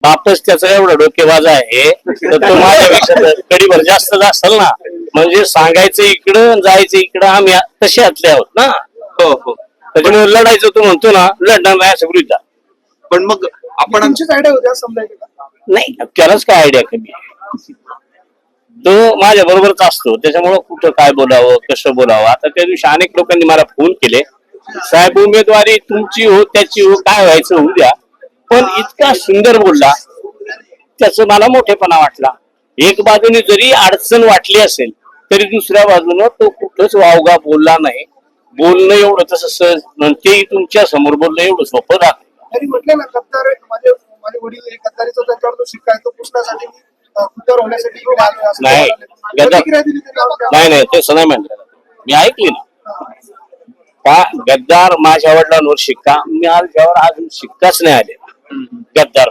बापच त्याचा एवढा डोकेबाज आहे तर तो माझ्यापेक्षा कडीभर जास्त असेल ना. म्हणजे सांगायचं इकडं जायचं इकडं आम्ही तसे आतले आहोत ना. हो हो. त्याच्यामुळे लढायचं तू म्हणतो ना लढणार नाही असं गृहीत धरा. पण मग आपण तुमचीच आयडिया होत्या समजायचं का? नाही त्यालाच काय आयडिया कमी आहे. तो माझ्या बरोबरच असतो त्याच्यामुळं कुठं काय बोलावं कसं बोलावं. आता त्या दिवशी अनेक लोकांनी मला फोन केले साहेब उमेदवारी तुमची हो त्याची हो काय व्हायचं होऊ द्या. पण इतका सुंदर बोलला त्याच मला मोठेपणा वाटला. एक बाजूने जरी अडचण वाटली असेल तरी दुसऱ्या बाजूनं तो कुठंच वावगा बोलला नाही. बोलणं एवढं तसं सहज तेही तुमच्या समोर बोलणं एवढं सोपं राहत. त्यांनी म्हटलं ना गद्दार माझे माझे वडील एक गद्दारीचा त्यांच्यावर जो शिक्का आहे तो पुसण्यासाठी मी गद्दार होण्यासाठी इकडे आलोय असं नाही म्हणाले. गद्दार प्रतिक्रिया दिली त्यांनी. नाही नाही तसं नाही म्हटलं मी ऐकली ना. गद्दार माझ्या वडिलांवर शिक्का मी आल्यावर अजून शिक्काच नाही आले गद्दार